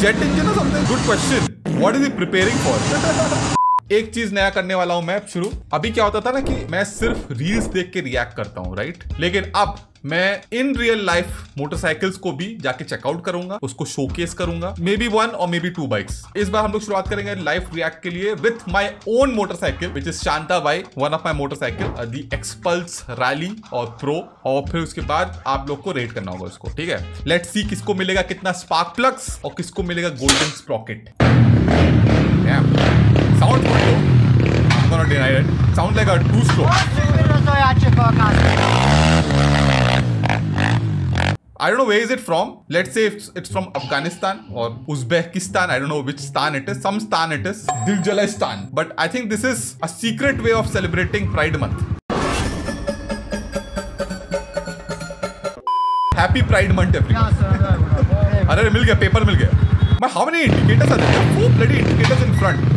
Jet engine और something? Good question. What is he preparing for? एक चीज नया करने वाला हूं मैं शुरू। अभी क्या होता था ना कि मैं सिर्फ रील्स देख के रिएक्ट करता हूं, राइट? लेकिन अब मैं इन रियल लाइफ मोटरसाइकिल्स को भी जाके चेकआउट करूंगा, उसको शोकेस करूंगा, मे बी 1 और मे बी 2 बाइक्स। इस बार हम लोग शुरुआत करेंगे लाइव रिएक्ट के लिए with my own motorcycle which is Shanta by, one of my motorcycle the XPulse rally और प्रो। और फिर उसके बाद आप लोग को रेट करना होगा उसको, ठीक है? लेट्स सी किसको मिलेगा कितना स्पार्क प्लग्स और किसको मिलेगा golden Sprocket. Sound good though. I'm gonna deny it. Sound like a 2-stroke. I don't know where is it from. Let's say it's from Afghanistan or Uzbekistan. I don't know which stan it is. Some stan it is. Diljalestan. But I think this is a secret way of celebrating Pride Month. Happy Pride Month, everyone. अरे मिल गया, paper मिल गया. But how many indicators are there? 4 bloody indicators in front.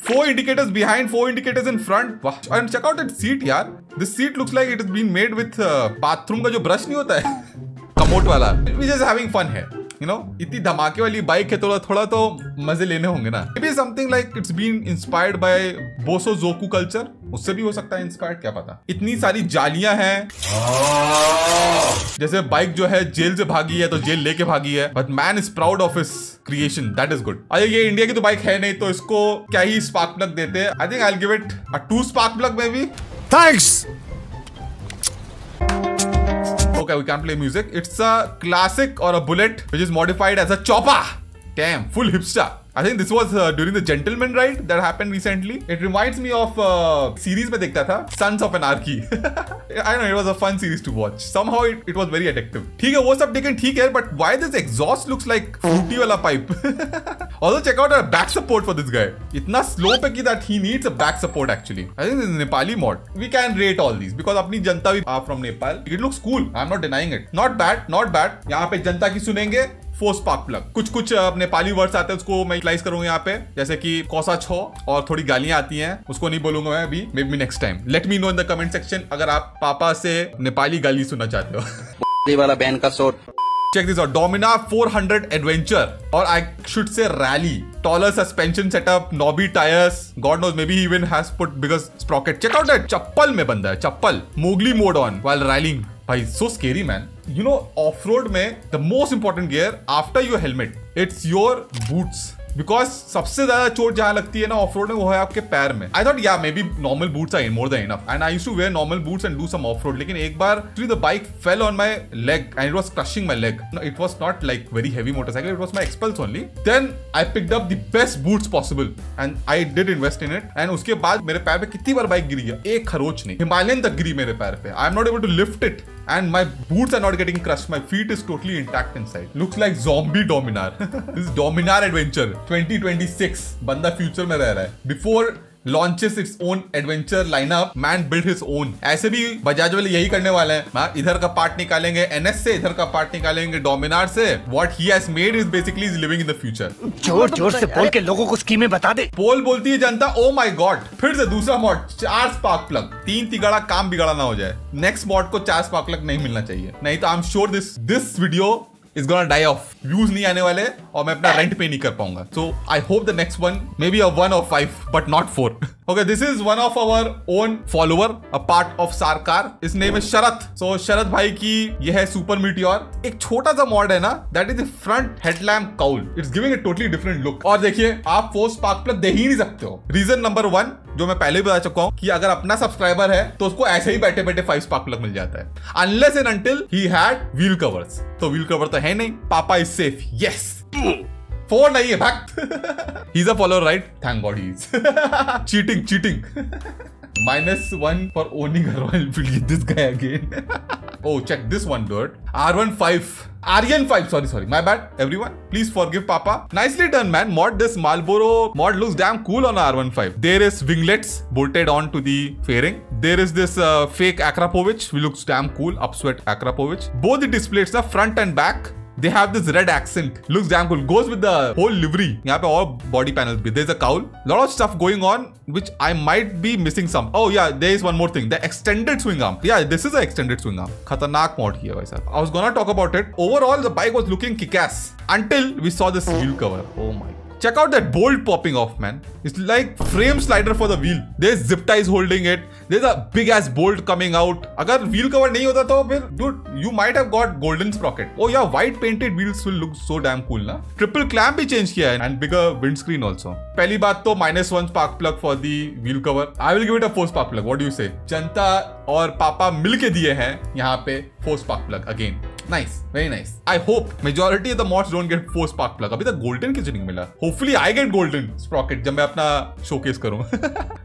4 indicators behind, 4 indicators in front. Wow. And check out that seat, यार. This seat looks like it has been made with bathroom का जो brush नहीं होता है, commode वाला. We just having fun here. You know, इतनी धमाके वाली बाइक है, थोड़ा तो मजे लेने होंगे ना. Maybe something like it's been inspired by Bosozoku culture. उससे भी हो सकता है इंस्पायर्ड, क्या पता. इतनी सारी जालियां हैं. जैसे बाइक जो है जेल से भागी है तो जेल लेके भागी है. But man is proud of his creation, that is good. अरे ये इंडिया की तो बाइक है नहीं तो इसको क्या ही स्पार्क प्लग देते हैं. I think I will give it a 2 spark plug may be. Thanks. Okay, we can't play music. It's a classic or a bullet which is modified as a chopper. Damn, full hipster. I think this was during the Gentleman ride that happened recently. It reminds me of series में देखता था, Sons of Anarchy. I know it was a fun series to watch. Somehow it was very addictive. ठीक है, वो सब लेकिन ठीक है, but why this exhaust looks like fruity वाला pipe? Also check out our back support for this guy. इतना slow पे कि that he needs a back support actually. I think this is Nepali mod. We can rate all these because अपनी जनता भी are from Nepal. It looks cool. I'm not denying it. Not bad, not bad. यहाँ पे जनता की सुनेंगे. 4 spark plug. कुछ Nepali words आते हैं, उसको मैं यूटिलाइज करूंगा यहाँ पे, जैसे कि कोसा छो, और थोड़ी गालियां आती हैं, उसको नहीं बोलूंगा मैं अभी, may be next time. Let me know in the comment section अगर आप पापा से नेपाली गाली सुनना चाहते हो. वाला बैन का shot. Check this out. Dominar 400 Adventure, or I should say Rally. Taller suspension setup, knobby tires. God knows, maybe he even has put bigger sprocket. Check out that. चप्पल में बंदा है, चप्पल. Mowgli mode on while rallying. भाई, so scary man. You know, off-road में the most important gear after your helmet, it's your boots. Because सबसे ज्यादा चोट जहां लगती है ना ऑफ रोड में, वो है आपके पैर में. I thought yeah maybe normal boots are more than enough and I used to wear normal boots and do some off road. लेकिन एक बार the bike fell on my leg and it was crushing my leg. It was not like very heavy motorcycle, it was my Xpulse only. Then I picked up the best boots possible and I did invest in it. And उसके बाद मेरे पैर पे कितनी बार bike गिरी है, एक खरोच नहीं, हिमालयन तक गिरी मेरे पैर पे. I am not able to lift it and my boots are not getting crushed. My feet is totally intact inside. Looks like zombie Dominar. This is Dominar Adventure 2026. बंदा फ्यूचर में रह रहा है. Before launches its own adventure lineup, man built his own. ऐसे भी बजाज वाले यही करने वाले हैं. इधर का पार्ट निकालेंगे NS से, इधर का पार्ट निकालेंगे Dominar से. What he has made is basically is living in the future. जोर जोर से बोल के लोगों को स्कीमें बता दे. पोल बोलती है जनता, oh my god. फिर से दूसरा मॉड, 4 स्पार्क प्लग. 3 तिगाड़ा काम बिगाड़ा ना हो जाए. नेक्स्ट मॉड को 4 स्पार्क प्लग नहीं मिलना चाहिए, नहीं तो I am sure this video is gonna die off. Views नहीं आने वाले और मैं अपना रेंट पे नहीं कर पाऊंगा. So I hope the next one maybe a 1 or 5 but not 4. Okay, this is one of our own follower, a part of Sarkar. His name is Sharad. So शरत भाई की ये है सुपर मीटियोर. एक छोटा सा मॉड है ना, that is the front headlamp cowl. It's giving a totally different look. और देखिए, आप 4 स्पार्क प्लग दे ही नहीं सकते हो. रीजन नंबर 1 जो मैं पहले भी बता चुका हूं कि अगर अपना सब्सक्राइबर है तो उसको ऐसे ही बैठे बैठे 5 स्पार्क प्लग मिल जाता है. Unless and until he had wheel covers. तो व्हील कवर तो है नहीं. पापा इज सेफ. यस. 4 नहीं है भक्त. He's a follower, right? Thank God he is. Cheating. -1 for owning a Royal Enfield. This guy again. Oh, check this one, dude. Aryan 5. Sorry. My bad, everyone. Please forgive Papa. Nicely done, man. This Marlboro mod looks damn cool on R15. There is winglets bolted on to the fairing. There is this fake Akrapovic, which looks damn cool. Upswept Akrapovic. Both the displays are front and back. They have this red accent. Looks damn cool. Goes with the whole livery. यहाँ पे और body panels भी. There's a cowl. Lot of stuff going on which I might be missing some. Oh yeah, there is one more thing. The extended swing arm. Yeah, this is an extended swing arm. खतरनाक mod किया भाई साहब. I was gonna talk about it. Overall, the bike was looking kick-ass until we saw this wheel cover. Oh my. Check out that bolt popping off, man. It's like frame slider for the wheel. There's zip ties holding it. There's a big ass bolt coming out. अगर wheel cover नहीं होता तो फिर dude, you might have got golden sprocket. Oh yeah, white painted wheels will look so damn cool ना. Triple clamp भी change किया है and bigger windscreen also. पहली बात तो -1 spark plug for the wheel cover. I will give it a 4 spark plug. What do you say? जनता और पापा मिलके दिए हैं यहाँ पे 4 spark plug again. Nice, very nice. I hope majority of the mods don't get 4 spark plug. अभी तक golden किसी नहीं मिला. Hopefully I get golden sprocket जब मैं अपना showcase करूँ.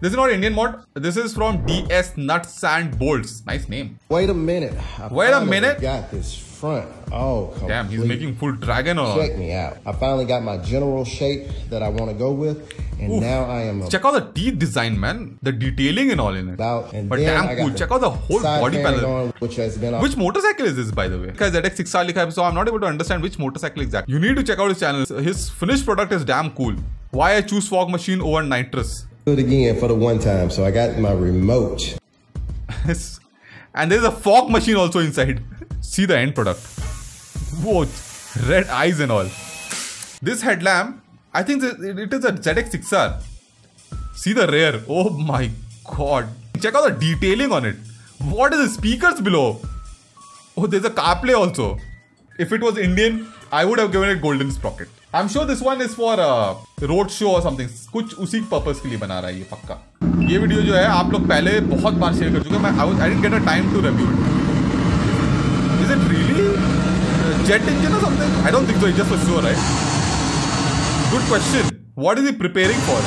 This is not Indian mod. This is from DS Nuts and Bolts. Nice name. Wait a minute. Wait a minute. Got this front. Oh, damn, he's making full dragon or check me out. I finally got my general shape that I want to go with, and Oof. now I am. Check out the teeth design, man. The detailing and all in it. But damn cool. Check out the whole body panel. On, which has been which motorcycle is this, by the way? Because ZX6R likha hai, so I'm not able to understand which motorcycle exactly. You need to check out his channel. His finished product is damn cool. Why I choose Fog Machine over Nitrous? Do it again for the one time. So I got my remote. And there's a fog machine also inside. See the end product. Whoa, red eyes and all. This headlamp, I think it is a ZX6R. See the rear. Oh my god. Check out the detailing on it. What is the speakers below? Oh, there's a CarPlay also. If it was Indian, I would have given it golden sprocket. I'm sure this one is for road show or something. कुछ उसी purpose के लिए बना रहा है ये पक्का. ये वीडियो जो है आप लोग पहले बहुत बार शेयर कर चुके हैं. I didn't get a time to review it. Is it really jet engine or something? I don't think so. It's just for sure, right? Good question. What is he preparing for?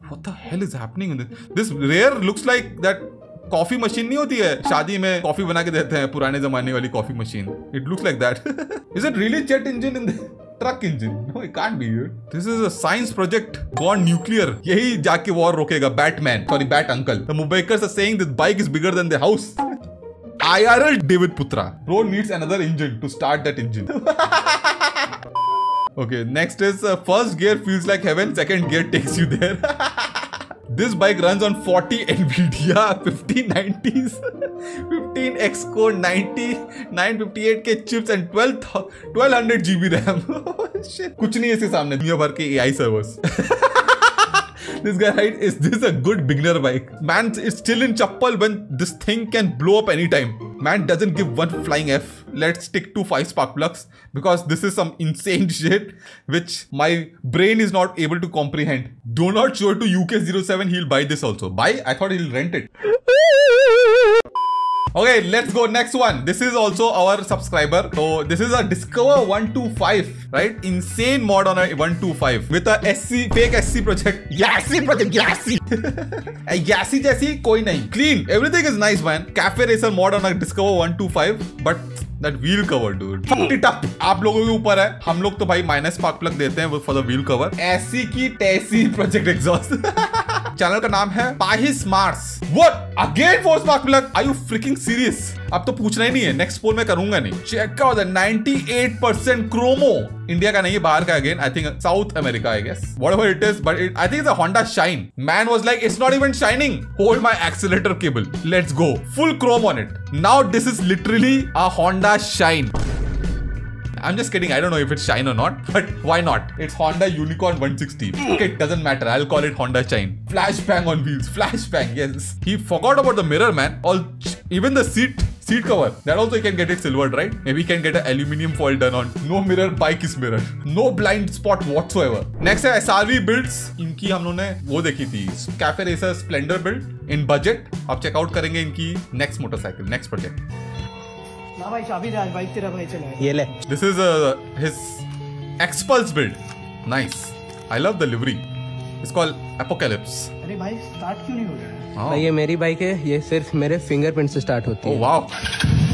What the hell is happening in this? This rear looks like that coffee machine नहीं होती है शादी में coffee बना के देते हैं पुराने जमाने वाली coffee machine. It looks like that. Is it really jet engine in the truck engine? No, it can't be. This is a science project gone nuclear. यही जाके वॉर रोकेगा. Batman, sorry, Bat Uncle. The Mumbaikars are saying this bike is bigger than the house. IRL David Putra. Bro needs another engine to start that engine. Okay, next is first gear feels like heaven, second gear takes you there. This bike runs on 40 NVIDIA 1590s, 15 X-Core 90, 958 के chips and 1200 GB RAM. Shit. कुछ नहीं है इसके सामने दुनिया भर के AI servers. This guy, right? Is this a good beginner bike? Man is still in chappal when this thing can blow up anytime. Man doesn't give one flying F. Let's stick to 5 spark plugs because this is some insane shit which my brain is not able to comprehend. Do not show it to UK07. He'll buy this also. Buy? I thought he'll rent it. Okay, let's go next one. This is also our subscriber. So this is a Discover 125, right? Insane mod on a 125 with a SC fake SC project. Yassi project, Yassi. Yassi जैसी कोई नहीं. Clean. Everything is nice, man. Cafe Racer mod on a Discover 125, but that wheel cover, dude. Fucked it up. आप लोगों के ऊपर है. हम लोग तो भाई माइनस स्पार्क प्लग देते हैं for the wheel cover. ऐसी की तैसी project exhaust. चैनल का नाम है पाहिस Mars. What? Again 4 spark plug? Are you freaking serious? अब तो पूछना ही नहीं है. नेक्स्ट पोल में करूंगा नहीं. Check out the 98% chromo. India का नहीं है, बाहर का again. I think South America, I guess. Whatever it is, but I think it's a Honda Shine. Man was like, it's not even shining. Hold my accelerator cable. Let's go. Full chrome on it. Now this is literally a Honda Shine. I'm just kidding. I don't know if it's Shine or not, but why not? It's Honda Unicorn 160. Okay, it doesn't matter. I'll call it Honda Shine. Flashbang on wheels. Flashbang, yes. He forgot about the mirror, man. Even the seat cover. That also you can get it silvered, right? Maybe you can get an aluminium foil done on. No mirror, bike is mirror. No blind spot whatsoever. Next है SRV builds. इनकी हम लोगों ने वो देखी थी. Cafe Racer Splendor build in budget. आप checkout करेंगे इनकी next motorcycle, next project. ना भाई चाबी दे, बाइक तेरा भाई चलाए. ये ले. This is his X-Pulse build. Nice. I love the livery. It's called Apocalypse. अरे भाई स्टार्ट क्यों नहीं हो रहा है? भाई ये मेरी बाइक है. ये सिर्फ मेरे फिंगरप्रिंट से स्टार्ट होती है. Oh wow.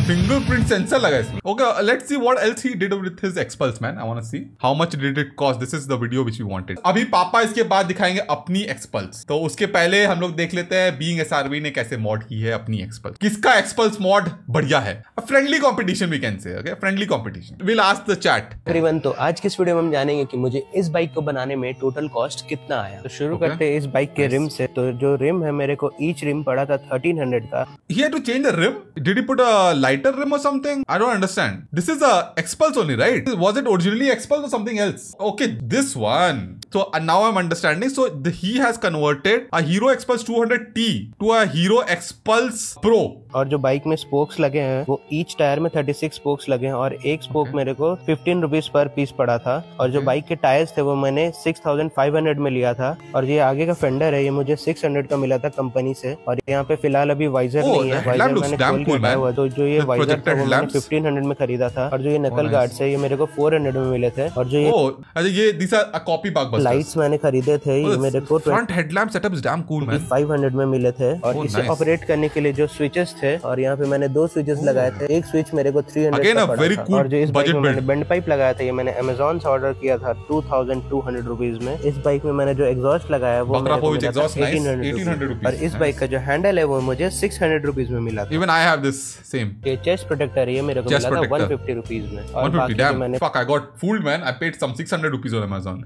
fingerprint sensor लगा इसमें. Okay, let's see what else he did with his Xpulse, man. I want to see how much did it cost. This is the video which we wanted. अभी पापा इसके बाद दिखाएंगे अपनी Xpulse. तो उसके पहले हम लोग देख लेते हैं Being SRB ने कैसे मॉड की है अपनी Xpulse. किसका Xpulse मॉड बढ़िया है. A friendly competition we can say. Okay, friendly competition. We'll ask the chat. Everyone, तो आज की इस वीडियो में हम जानेंगे कि मुझे इस बाइक को बनाने में टोटल कॉस्ट कितना आया. तो शुरू करते हैं इस बाइक के रिम से. तो जो रिम है मेरे को ईच रिम पड़ा था 1300 का. He had to change the rim. Did he put a lighter rim or something? I don't understand. This is a Xpulse only, right? Was it originally Xpulse or something else? Okay, this one. So now I'm understanding. So he has converted a Hero Xpulse 200T to a Hero Xpulse Pro. और जो bike में spokes लगे हैं वो each tyre में 36 spokes लगे हैं और एक स्पोक मेरे को 15 रुपीज पर पीस पड़ा था. और जो बाइक के टायर्स थे वो मैंने 6500 में लिया था. और ये आगे का फेंडर है, ये मुझे 600 का मिला था कंपनी से. और यहाँ पे फिलहाल अभी वाइजर नहीं है. वाइजर मैंने खोल के हटाया हुआ. तो जो ये वाइजर था वो मैंने 1500 में खरीदा था. और जो ये नकल गार्ड्स है ये मेरे को 400 में मिले थे. और जो ये these are a copy Bugbusters. Lights मैंने खरीदे थे ये मेरे को front headlamp setup is damn cool, man. 500 में मिले थे. और इसे ऑपरेट करने के लिए जो स्विचेस थे और यहाँ पे मैंने 2 स्विचेस लगाए थे. एक स्विच मेरे को 300 Again, का पड़ा था. cool और जो इस बाइक में मैंने बेंड पाइप लगाया था ये मैंने अमेज़न से ऑर्डर किया था 2200 रुपीज में. इस बाइक में मैंने जो एग्जॉस्ट लगाया वो मेरे को मिला था 1800 रुपीज. और इस बाइक का जो हैंडल है वो मुझे 600 रुपीज में मिला था. Even I have this same. ये चेस्ट प्रोटेक्टर है, ये मेरे को मिला था 150 रुपीज में. और 150, damn. मैंने Fuck, I got fooled, man. I paid some 600 rupees on Amazon.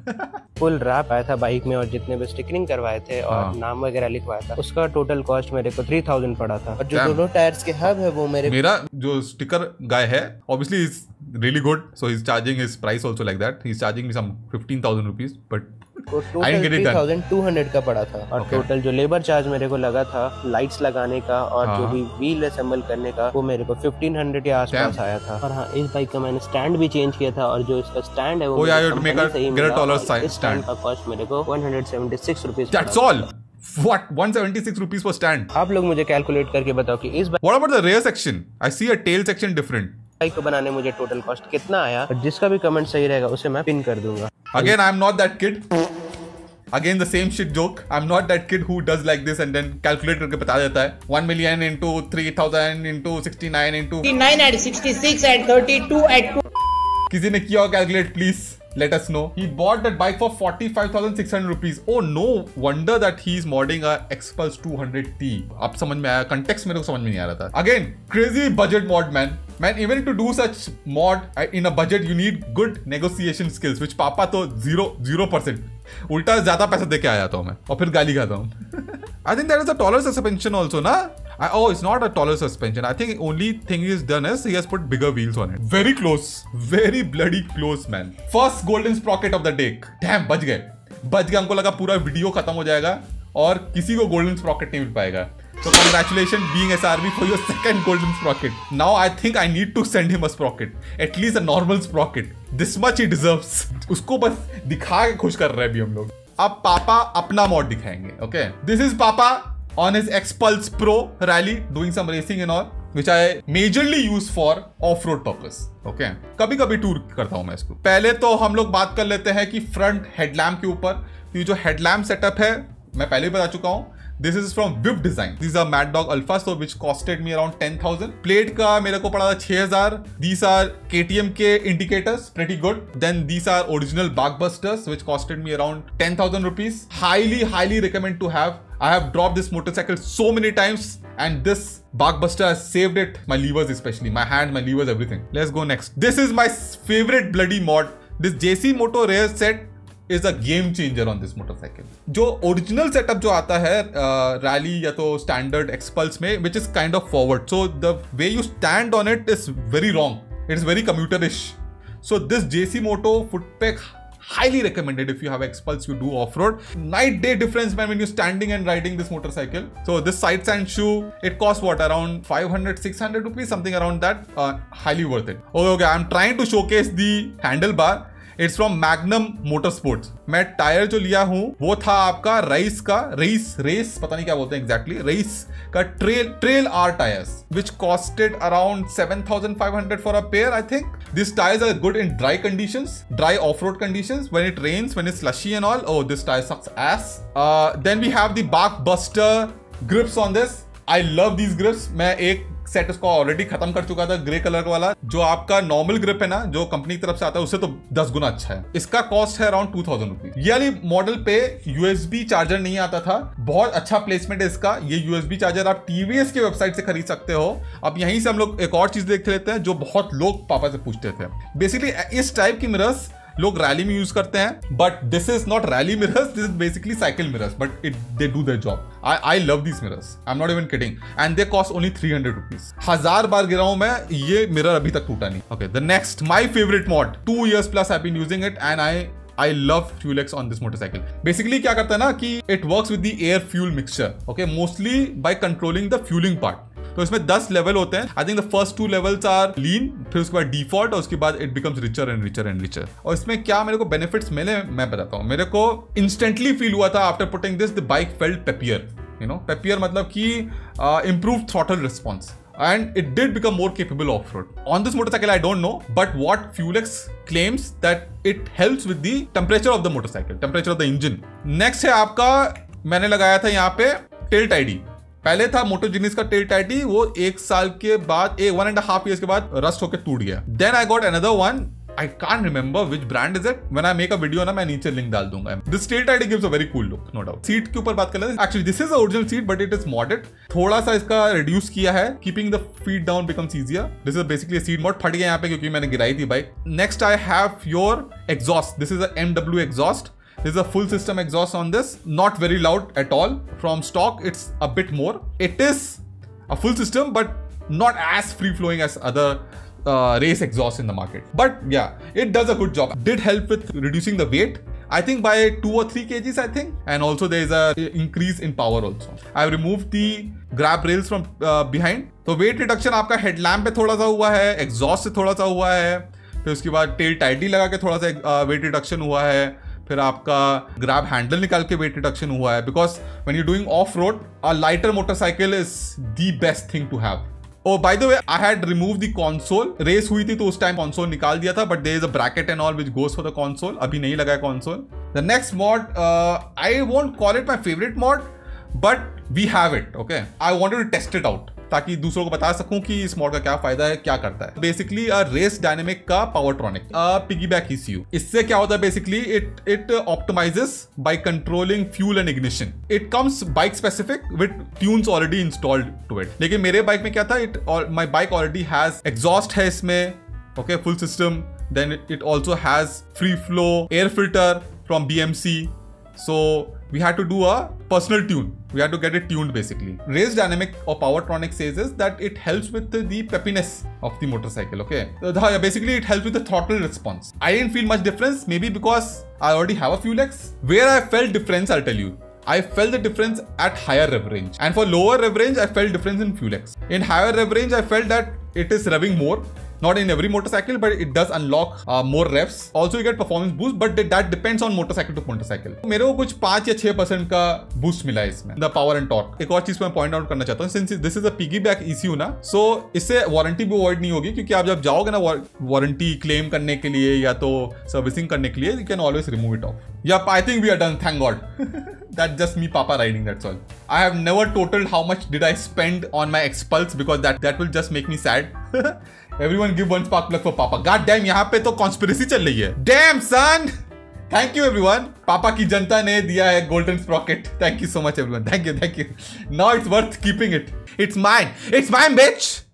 Full wrap आया था बाइक में और जितने भी स्टिकरिंग करवाए थे और नाम वगैरह लिखवाया था उसका टोटल कॉस्ट मेरे को 3000 पड़ा था. और जो दोनों टायर्स के हब है वो मेरा जो स्टिकर गाय है obviously is really good, so he's charging his price also like that. He's charging me some 15,000 rupees, but I didn't get it done. 3200 का पड़ा था. और टोटल जो लेबर चार्ज मेरे को लगा था लाइट्स लगाने का और जो भी व्हील असेंबल करने का वो मेरे को 1500 के आसपास आया था. और हाँ, इस बाइक का मैंने स्टैंड भी चेंज किया था. और जो इसका स्टैंड है वो इस स्टैंड का कॉस्ट मेरे को 176 rupees. That's all. What? 176 rupees for stand? आप लोग मुझे कैलकुलेट करके बताओ कि इस What about the rear section? I see a tail section different. Bike को बनाने मुझे टोटल कॉस्ट कितना आया. और जिसका भी कमेंट सही रहेगा उसे मैं पिन कर दूंगा. Again, I'm not that kid. Again, the same shit joke. I'm not that kid who does like this and then calculate करके बता देता है 1 million into 3000 into 69 into 69 at 66 at 32 at 2. किसी ने किया हो calculate, please let us know. He bought that bike for 45,600 rupees. Oh, no wonder that he's modding a Xpulse 200T. अब समझ में आया. Context मेरे को समझ में नहीं आ रहा था. Again, crazy budget mod, man. Man, even to do such mod in a budget, you need good negotiation skills, which पापा तो 0%. उल्टा ज्यादा पैसा दे के आ जाता हूँ मैं और फिर गाली खाता हूँ. I think there is a taller suspension also, na? Oh, it's not a taller suspension. I think only thing he's done is he has put bigger wheels on it. Very close. Very bloody close, man. First golden sprocket of the day. Damn, बच गए. हमको लगा पूरा video खत्म हो जाएगा और किसी को गोल्डन स्प्रॉकेट नहीं मिल पाएगा. So congratulations Being SRB for your second golden sprocket. Now I think I need to send him a sprocket. At least a normal sprocket. This much he deserves. उसको बस दिखा के खुश कर रहे हैं अभी हम लोग. अब पापा अपना मॉड दिखाएंगे. Okay. This is पापा on his Xpulse Pro Rally doing some racing and all, which I majorly use for off-road purpose. Okay. कभी कभी टूर करता हूँ मैं इसको. पहले तो हम लोग बात कर लेते हैं कि फ्रंट हेडलैम्प के ऊपर. ये जो हेडलैम्प सेटअप है मैं पहले भी बता चुका हूँ. This is from Viv Design. These are Mad Dog Alpha, so which costed me around 10,000. Plate का मेरे को पड़ा था 6,000. These are KTM के indicators, pretty good. Then these are original Bugbusters, which costed me around 10,000 rupees. Highly recommend to have. I have dropped this motorcycle so many times, and this Bugbuster has saved it. My levers especially, my hand, my levers, everything. Let's go next. This is my favorite bloody mod. This JC Moto Rare set is a game changer on this motorcycle. जो original setup जो आता है rally या तो standard Xpulse में, which is kind of forward. So the way you stand on it is very wrong. It is very commuterish. So this JC Moto footpeg highly recommended if you have Xpulse, you do off-road. Night day difference, man, when you're standing and riding this motorcycle. So this side stand shoe, it costs what, around 500-600 rupees, something around that. Highly worth it. Okay, I'm trying to showcase the handlebar. It's from magnum motorsports. मैं tyre जो लिया हूं वो था आपका race पता नहीं क्या बोलते हैं एग्जैक्टली, रेस का trail are tyres which costed around 7,500 for a pair. I think this tyres are good in dry conditions, dry off road conditions. When it rains, when it's slushy and all, oh, this tire sucks ass. Then we have the Bugbusters grips on this. I love these grips. मैं एक set उसका already खत्म कर चुका था, grey colour वाला। जो आपका नॉर्मल ग्रिप है ना, जो कंपनी की तरफ से आता है, उससे तो 10 गुना अच्छा है। इसका कॉस्ट है अराउंड 2000 रुपीज। ये वाली मॉडल पे यूएसबी चार्जर नहीं आता था, बहुत अच्छा प्लेसमेंट है इसका। ये यूएसबी चार्जर आप टीवीएस के वेबसाइट से खरीद सकते हो। अब यहीं से हम लोग एक और चीज देख लेते हैं जो बहुत लोग पापा से पूछते थे। बेसिकली इस टाइप की मिरर्स लोग रैली में यूज करते हैं, but this is not rally mirrors, this is basically cycle mirrors, but they do their job. I love this mirrors, I am not even kidding, and they cost only 300 rupees. 1000 बार गिरा हूं मैं, ये mirror अभी तक टूटा नहीं। Okay, the next my favourite mod, 2 years plus I've been using it and I love Fuel-X on this motorcycle. Basically क्या करता है ना कि it works with the air fuel mixture, okay, mostly by controlling the fueling part. तो इसमें 10 level होते हैं। I think the first 2 levels are lean, फिर उसके बाद डिफॉल्ट, और उसके बाद it becomes richer and richer and richer. और इसमें क्या मेरे को बेनिफिट्स मिले मैं बताता हूँ। मेरे को इंस्टेंटली फील हुआ था after putting this, the bike felt papier. You know, papier मतलब कि improve throttle response, and it did become more capable off-road. On this motorcycle, I don't know, but what Fuel-X claims that it helps with the temperature of the motorcycle, temperature of the engine. Next है आपका, मैंने लगाया था यहाँ पे tilt ID. पहले था मोटोजेनिस का tilt ID, वो 1 साल के बाद, 1.5 years के बाद रस्ट होकर टूट गया। Then I got another one. I can't remember which brand is it. When I make a video ना, मैं नीचे लिंक डाल दूंगा। This tilt ID gives a very cool look, no doubt. Seat के ऊपर बात कर लेते हैं। Actually, this is the original seat, but it is modded. थोड़ा सा इसका reduce किया है। Keeping the feet down becomes easier. This is basically a seat mod. फट गया यहाँ पे क्योंकि मैंने गिराई थी bike. Next, I have your exhaust. This is a MW exhaust. This is a full system exhaust on this. Not very loud at all. From stock, it's a bit more. It is a full system, but not as free flowing as other race exhaust in the market, but yeah, it does a good job. Did help with reducing the weight, I think by 2 or 3 kgs, I think, and also there is a increase in power also. I've removed the grab rails from behind. तो weight reduction आपका headlamp पे थोड़ा सा हुआ है, exhaust से थोड़ा सा हुआ है, फिर उसके बाद tilt ID लगा के थोड़ा सा weight reduction हुआ है, फिर आपका ग्रैब हैंडल निकाल के वेट रिडक्शन हुआ है, because when you doing off road a lighter motorcycle is the best thing to have. Oh, by the way, I had removed the console. Race हुई थी तो उस टाइम console निकाल दिया था, but there is a bracket and all which goes for the console. अभी नहीं लगा है console. The next mod, I won't call it my favorite mod, but we have it. Okay, I wanted to test it out ताकि दूसरों को बता सकूं कि इस मॉड का क्या फायदा है, क्या करता है। बेसिकली रेस डायनेमिक का पावरट्रॉनिक पिगीबैक ECU। इससे क्या होता है, basically it optimises by controlling fuel and ignition. It comes bike specific with tunes already installed to it. लेकिन मेरे बाइक में क्या था, my bike already has exhaust है इसमें, okay, full system. Then it also has free flow air filter from BMC, so we had to do a personal tune. We had to get it tuned basically. Race Dynamic or Powertronic says is that it helps with the peppiness of the motorcycle. Okay, basically it helps with the throttle response. I didn't feel much difference, maybe because I already have a Fuel-X. Where I felt difference, I'll tell you. I felt the difference at higher rev range, and for lower rev range, I felt difference in Fuel-X. In higher rev range, I felt that it is revving more. Not in every motorcycle, but it does unlock more revs. Also, you get performance boost, but that depends on motorcycle to motorcycle. मेरे को कुछ 5 या 6% का boost मिला है इसमें, the power and torque. एक और चीज मैं point out करना चाहता हूँ, since this is a piggyback ECU ना, so इससे वारंटी भी अवॉइड नहीं होगी, क्योंकि आप जब जाओगे ना वारंटी क्लेम करने के लिए या तो सर्विसिंग करने के लिए, you can always remove it off. Yep, I think we are done, thank God. That's just me papa riding, that's all. I have never totaled how much did I spend on my Xpulse, because that will just make me sad. Everyone give one spark plug for Papa. God damn, यहाँ पे तो conspiracy चल रही है. Damn son! Thank you everyone. पापा की जनता ने दिया है golden sprocket. Thank you so much everyone. Thank you. Now it's worth keeping it. It's mine, bitch.